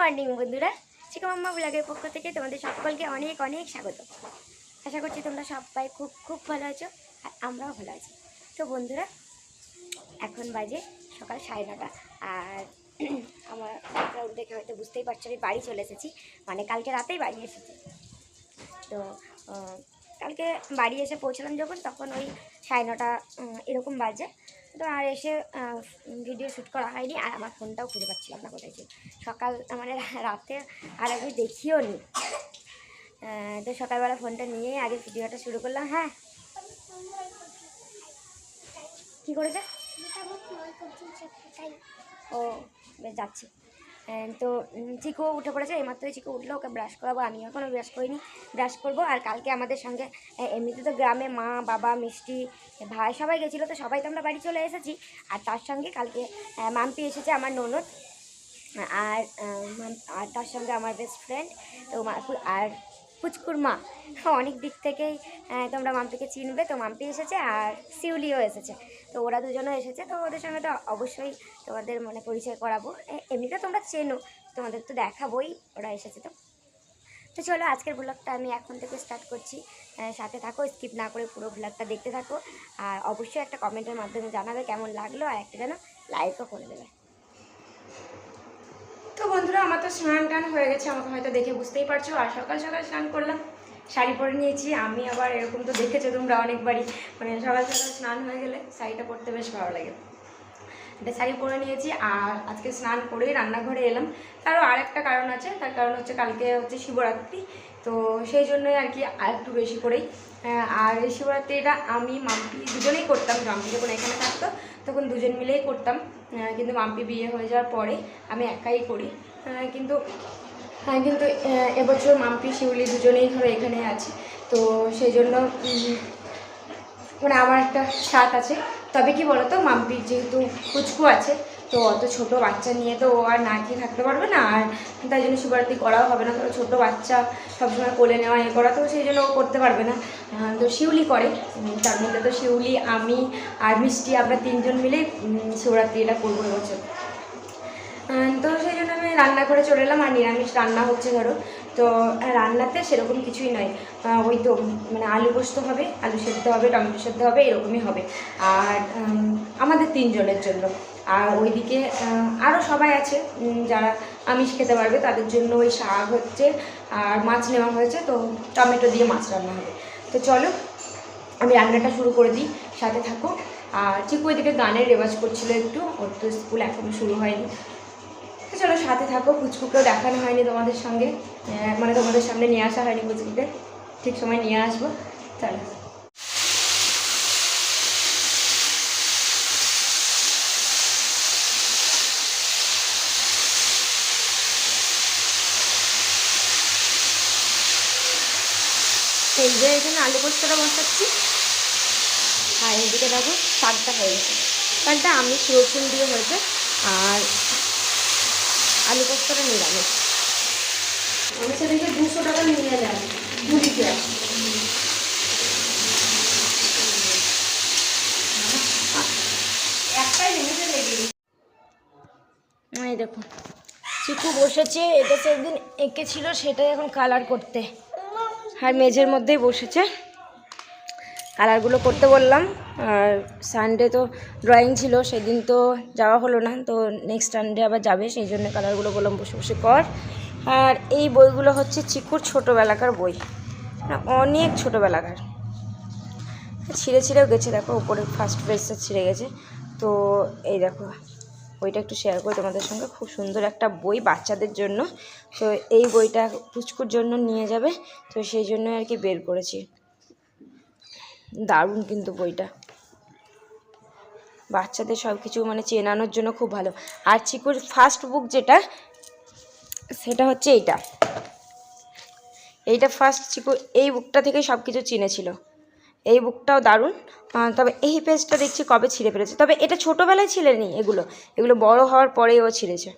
Morning বন্ধুরা, চিকু মাম্মা ব্লগের পক্ষ থেকে তোমাদের সকলকে অনেক অনেক স্বাগত। আশা করছি তোমরা সবাই খুব খুব ভালো আছো, আর আমরাও ভালো আছি। তো বন্ধুরা, এখন বাজে সকাল 9:30, আর আমার ব্যাকগ্রাউন্ড দেখে হয়তো বুঝতেই পারছো আমি বাড়ি চলে এসেছি, মানে কালকে রাতেই বাড়ি এসেছি। তো কালকে বাড়ি এসে পৌঁছলাম যখন, তখন ওই 9:30 এরকম বাজে। তো আর এসে ভিডিও শ্যুট করা হয়নি, আর আমার ফোনটাও খুঁজে পাচ্ছিলাম না কোথায় ছিল। সকাল মানে রাতে আর আমি দেখিও নি। তো সকালবেলা ফোনটা নিয়ে আগে ভিডিওটা শুরু করলাম। হ্যাঁ, কী করেছে? ও বেশ, যাচ্ছি। তো চিকু উঠে পড়েছে, এইমাত্রই চিকু উঠলো, ওকে ব্রাশ করাবো। আমি এখনও ব্রাশ করিনি, ব্রাশ করবো। আর কালকে আমাদের সঙ্গে এমনিতে তো গ্রামে মা, বাবা, মিষ্টি, ভাই সবাই গেছিলো, তো সবাই তো আমরা বাড়ি চলে এসেছি। আর তার সঙ্গে কালকে মাম্পি এসেছে, আমার ননদ, আর আর তার সঙ্গে আমার বেস্ট ফ্রেন্ড, তো আর পুচকুর মা। অনেক দিক থেকেই তোমরা মাম্পিকে চিনবে। তো মাম্পি এসেছে আর শিউলিও এসেছে, তো ওরা দুজনও এসেছে। তো ওদের সঙ্গে তো অবশ্যই তোমাদের মানে পরিচয় করাবো। এমনিতে তোমরা চেনো, তোমাদের তো দেখাবোই, ওরা এসেছে। তো চলো, আজকের ব্লগটা আমি এখন থেকে স্টার্ট করছি। সাথে থাকো, স্কিপ না করে পুরো ব্লগটা দেখতে থাকো। আর অবশ্যই একটা কমেন্টের মাধ্যমে জানাবে কেমন লাগলো, আর একটা যেন লাইকও করে দেবে। তো বন্ধুরা, আমার তো স্নান টান হয়ে গেছে, আমাকে হয়তো দেখে বুঝতেই পারছো। আর সকাল সকাল স্নান করলাম, শাড়ি পরে নিয়েছি। আমি আবার এরকম তো দেখেছো তোমরা অনেকবারই, মানে সকাল সকাল স্নান হয়ে গেলে শাড়িটা পরতে বেশ ভালো লাগে। এটা শাড়ি পরে নিয়েছি, আর আজকে স্নান করেই রান্নাঘরে এলাম। তারও আর একটা কারণ আছে, তার কারণ হচ্ছে কালকে হচ্ছে শিবরাত্রি, তো সেই জন্যই আর কি আর একটু বেশি করেই। আর এই শিবরাত্রিটা আমি মাম্পি দুজনেই করতাম। মাম্পি যখন এখানে থাকতো তখন দুজন মিলেই করতাম, কিন্তু মাম্পি বিয়ে হয়ে যাওয়ার পরে আমি একাই করি। কিন্তু এবছর মাম্পি শিউলি দুজনেই ধরো এখানে আছে, তো সেই জন্য মানে আমার একটা স্বাদ আছে। তবে কি বলতো, মাম্পির যেহেতু পুচকু আছে, তো অত ছোটো বাচ্চা নিয়ে তো ও আর না খেয়ে থাকতে পারবে না, আর তাই জন্য শিবরাত্রি করাও হবে না। তো ছোটো বাচ্চা সবসময় কোলে নেওয়া করা, তো সেই জন্য ও করতে পারবে না। তো শিউলি করে, তার মধ্যে তো শিউলি, আমি আর মিষ্টি, আমরা তিনজন মিলে শিবরাত্রিটা করবো এবছর। তো সেই জন্য আমি রান্না করে চলে এলাম। আর নিরামিষ রান্না হচ্ছে ধরো, তো রান্নাতে সেরকম কিছুই নয়, ওই তো মানে আলু পোস্ত হবে, আলু সেদ্ধ হবে, টমেটো সেদ্ধ হবে, এরকমই হবে। আর আমাদের তিনজনের জন্য। আর ওইদিকে আরও সবাই আছে যারা আমিষ খেতে পারবে, তাদের জন্য ওই শাক হচ্ছে, আর মাছ নেওয়া হয়েছে, তো টমেটো দিয়ে মাছ রান্না হবে। তো চলো, আমি রান্নাটা শুরু করে দিই, সাথে থাকো। আর চিকু ওইদিকে গানের রেওয়াজ করছিল একটু, ওর তো স্কুল এখনও শুরু হয়নি। তো চলো, সাথে থাকো। পুচকুকেও দেখানো হয়নি তোমাদের সঙ্গে, মানে তোমাদের সামনে নিয়ে আসা হয়নি পুচকুকে, ঠিক সময় নিয়ে আসবো। চলো, এই যে এখানে আলু পোস্তটা বসাচ্ছি, আর এদিকে দেখো শাকটা হয়ে গেছে। শাকটা আমি রসুন দিয়ে হয়েছে, আর আলু পোস্তটা নিরামিষ। আমার সাথে 200 টাকা নিয়ে যায় মুড়িতে। এই দেখো, চিকু বসেছে, এটা সেদিন এঁকেছিল সেটাই এখন কালার করতে, আর মেঝের মধ্যেই বসেছে। কালারগুলো করতে বললাম, আর সানডে তো ড্রয়িং ছিল, সেদিন তো যাওয়া হলো না, তো নেক্সট সানডে আবার যাবে, সেই জন্য কালারগুলো বললাম বসে বসে কর। আর এই বইগুলো হচ্ছে চিকুর ছোটোবেলাকার বই, অনেক ছোটোবেলাকার, ছিঁড়ে ছিঁড়েও গেছে। দেখো উপরে ফার্স্ট পেজটা ছিঁড়ে গেছে। তো এই দেখো, বইটা একটু শেয়ার করি তোমাদের সঙ্গে, খুব সুন্দর একটা বই বাচ্চাদের জন্য। তো এই বইটা পুচকুর জন্য নিয়ে যাবে, তো সেই জন্য আর কি বের করেছি। দারুণ কিন্তু বইটা, বাচ্চাদের সব কিছু মানে চেনানোর জন্য খুব ভালো। আর চিকুর ফার্স্ট বুক যেটা, সেটা হচ্ছে এইটা ফার্স্ট চিকু এই বুকটা থেকে সব কিছু চিনেছিল। এই বুকটাও দারুণ, তবে এই পেজটা দেখছি কবে ছিঁড়ে ফেলেছে। তবে এটা ছোটোবেলায় ছিঁড়েনি, এগুলো বড় হওয়ার পরেই ও ছিঁড়েছে।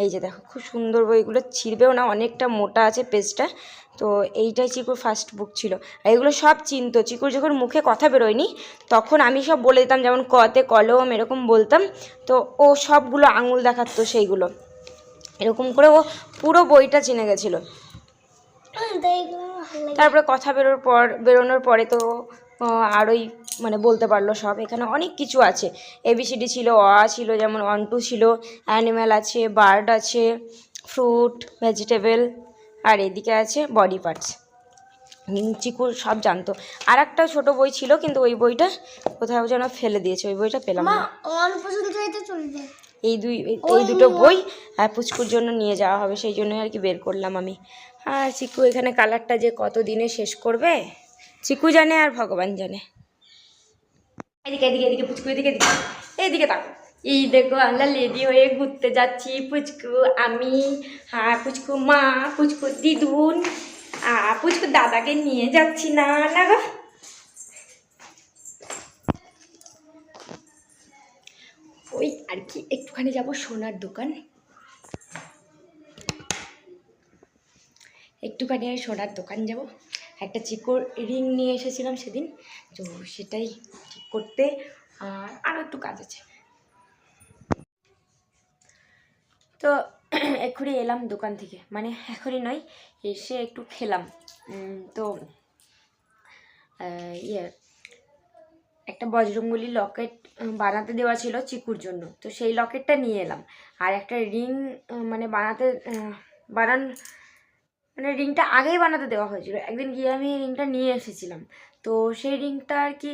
এই যে দেখো, খুব সুন্দর বইগুলো, ছিঁড়বেও না, অনেকটা মোটা আছে পেজটা। তো এইটাই চিকুর ফার্স্ট বুক ছিল। আর এগুলো সব চিনতো। চিকুর যখন মুখে কথা বেরোয়নি তখন আমি সব বলে দিতাম, যেমন কতে কলম এরকম বলতাম, তো ও সবগুলো আঙুল দেখাতো সেইগুলো। এরকম করে ও পুরো বইটা চিনে গেছিলো। তারপরে কথা বেরোনোর পরে তো আরোই মানে বলতে পারলো সব। এখানে অনেক কিছু আছে, ABCD ছিল, ছিল, যেমন 1 2 ছিল, অ্যানিম্যাল আছে, বার্ড আছে, ফ্রুট, ভেজিটেবল, আর এদিকে আছে বডি পার্টস। চিকু সব জানতো। আর একটা ছোটো বই ছিল, কিন্তু ওই বইটা কোথাও যেন ফেলে দিয়েছে, ওই বইটা পেলাম না। এই দুটো বই পুচকুর জন্য নিয়ে যাওয়া হবে, সেই জন্যই আর কি বের করলাম আমি। আর চিকু এখানে কালারটা যে কত দিনে শেষ করবে চিকু জানে আর ভগবান জানে। এদিকে এদিকে এদিকে পুচকু, এদিকে এদিকে এইদিকে তাকো। এই দেখো আমরা লেডি হয়ে ঘুরতে যাচ্ছি, পুচকু, আমি, হ্যাঁ পুচকু মা, পুচকু দিদুন, পুচকু দাদাকে নিয়ে যাচ্ছি না না গো। ওই আর কি একটুখানি যাব সোনার দোকান, একটুখানি আর সোনার দোকান যাব। একটা চিকোর রিং নিয়ে এসেছিলাম সেদিন, তো সেটাই ঠিক করতে, আর আরও একটু কাজ আছে। তো এক্ষুনি এলাম দোকান থেকে, মানে এখনই নয়, এসে একটু খেলাম। তো একটা বজরংবলী লকেট বানাতে দেওয়া ছিল চিকুর জন্য, তো সেই লকেটটা নিয়ে এলাম। আর একটা রিং মানে মানে রিংটা আগেই বানাতে দেওয়া হয়েছিল, একদিন গিয়ে আমি রিংটা নিয়ে এসেছিলাম। তো সেই রিংটা আর কি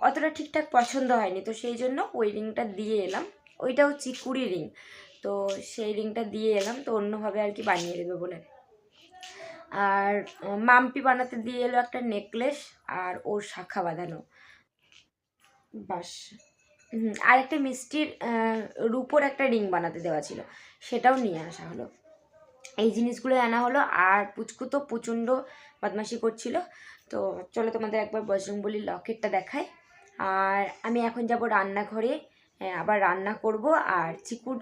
অতটা ঠিকঠাক পছন্দ হয়নি, তো সেই জন্য ওই রিংটা দিয়ে এলাম। ওইটাও চিকুরি রিং, তো সেই রিংটা দিয়ে এলাম, তো অন্যভাবে আর কি বানিয়ে দেবে বলে। আর মাম্পি বানাতে দিয়ে এলো একটা নেকলেস আর ওর শাখা বাঁধানো, বাস। আর একটা মিষ্টির রূপোর একটা রিং বানাতে দেওয়া ছিল, সেটাও নিয়ে আসা হলো। এই জিনিসগুলো আনা হলো। আর পুচকু তো প্রচণ্ড বদমাশি করছিল, তো চলো তোমাদের একবার বজরংবলীর লকেটটা দেখাই। আর আমি এখন যাব রান্নাঘরে, আবার রান্না করব। আর চিকুর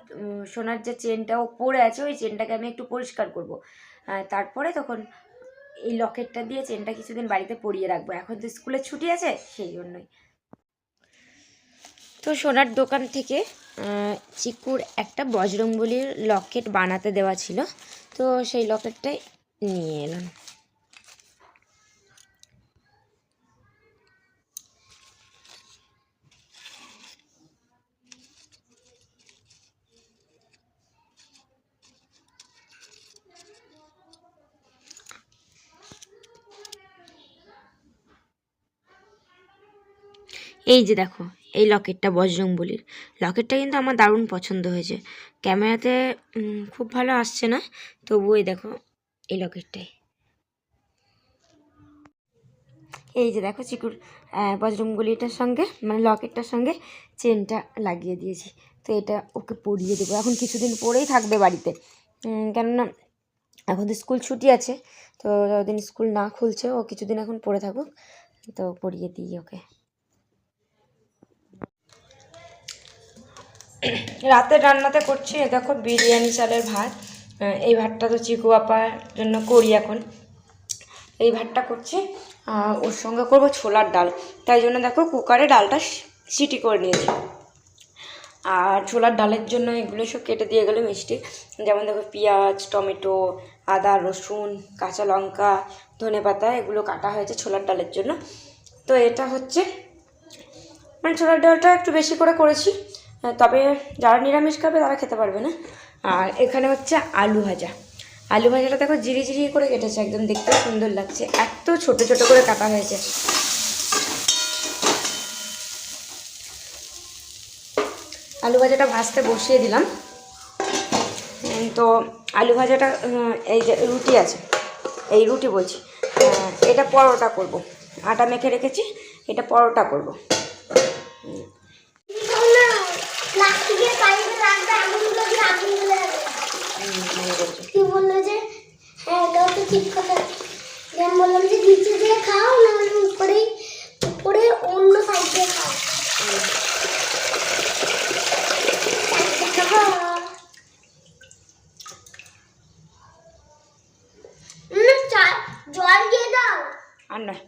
সোনার যে চেনটাও পড়ে আছে, ওই চেনটাকে আমি একটু পরিষ্কার করব। তারপরে তখন এই লকেটটা দিয়ে চেনটা কিছুদিন বাড়িতে পরিয়ে রাখবো, এখন তো স্কুলের ছুটি আছে সেই জন্যই। তো সোনার দোকান থেকে চিকুর একটা বজরংবলীর লকেট বানাতে দেওয়া ছিল, তো সেই লকেটটাই নিয়ে এলাম। এই যে দেখো, এই লকেটটা বজরংবলীর লকেটটা কিন্তু আমার দারুণ পছন্দ হয়েছে। ক্যামেরাতে খুব ভালো আসছে না, তবুও এই দেখো এই লকেটটাই। এই যে দেখো চিকুর বজরংবলীটার সঙ্গে মানে লকেটটার সঙ্গে চেনটা লাগিয়ে দিয়েছি। তো এটা ওকে পরিয়ে দেবো, এখন কিছুদিন পরেই থাকবে বাড়িতে, কেননা এখন তো স্কুল ছুটি আছে। তো যতদিন স্কুল না খুলছে ও কিছুদিন এখন পড়ে থাকুক, তো পরিয়ে দিই ওকে। রাতের রান্নাতে করছি দেখো বিরিয়ানি চালের ভাত। এই ভাতটা তো চিকু বাপার জন্য করি এখন, এই ভাতটা করছি। ওর সঙ্গে করবো ছোলার ডাল, তাই জন্য দেখো কুকারে ডালটা সিটি করে নিয়েছি। আর ছোলার ডালের জন্য এগুলো সব কেটে দিয়ে গেলো মিষ্টি, যেমন দেখো পেঁয়াজ, টমেটো, আদা, রসুন, কাঁচা লঙ্কা, ধনেপাতা, এগুলো কাটা হয়েছে ছোলার ডালের জন্য। তো এটা হচ্ছে মানে ছোলার ডালটা একটু বেশি করে করেছি, তবে যারা নিরামিষ খাবে তারা খেতে পারবে না। আর এখানে হচ্ছে আলু ভাজা, আলু ভাজাটা দেখো জিরি জিরি করে কেটেছে, একদম দেখতে সুন্দর লাগছে, এত ছোট ছোট করে কাটা হয়েছে। আলু ভাজাটা ভাজতে বসিয়ে দিলাম। তো আলু ভাজাটা এই যে রুটি আছে, এই রুটি বলছি, এটা পরোটা করব, আটা মেখে রেখেছি, এটা পরোটা করব। কি বললো যে হ্যাঁ এটাও তো ঠিক কথা, আমি বললাম যে নিচে দিয়ে খাও, না হলে উপরে অন্য সাইড দিয়ে খাও। জল দিয়ে দাও। আর নয়